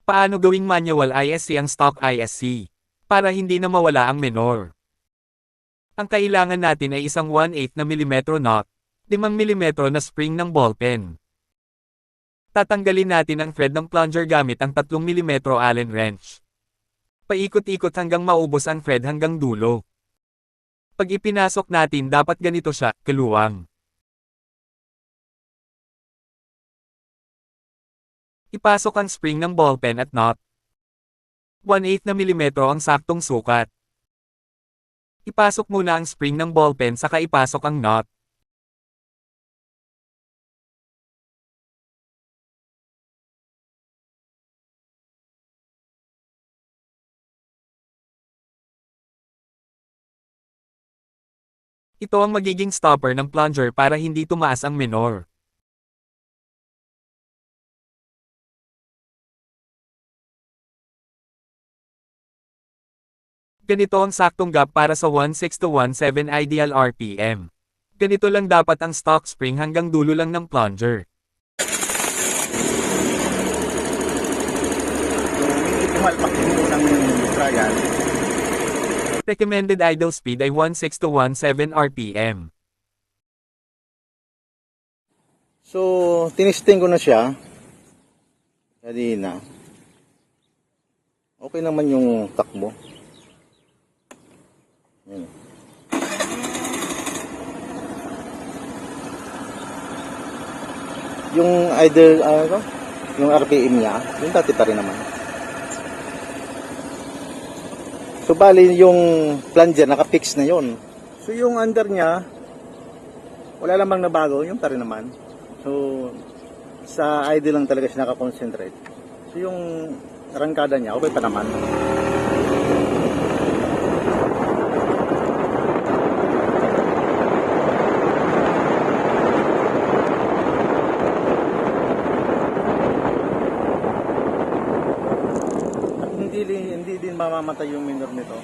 Paano gawing manual ISC ang stock ISC? Para hindi na mawala ang menor. Ang kailangan natin ay isang 1/8 na milimetro knot, 5 milimetro na spring ng ballpen. Tatanggalin natin ang thread ng plunger gamit ang 3 milimetro Allen wrench. Paikot-ikot hanggang maubos ang thread hanggang dulo. Pag ipinasok natin dapat ganito siya, kaluwang. Ipasok ang spring ng ballpen at knot. 1/8 na milimetro ang saktong sukat. Ipasok muna ang spring ng ballpen saka ipasok ang knot. Ito ang magiging stopper ng plunger para hindi tumaas ang menor. Ganito ang saktong gap para sa 1/6 to 1/7 ideal RPM. Ganito lang dapat ang stock spring hanggang dulo lang ng plunger. Tumalpak mo ng trial. Recommended idle speed ay 1/6 to 1/7 RPM. So, tinisting ko na siya. Kanina. Okay naman yung takbo. Yan. Yung idle, yung RPM niya, yung dati pa rin naman. So, bali yung plunger, naka-fix na yon. So, yung under niya, wala lamang nabago, yung pa rin naman. So, sa idle lang talaga siya nakakonsentrate. So, yung arangkada niya, okay pa naman. At hindi din mamamatay yung minor nito.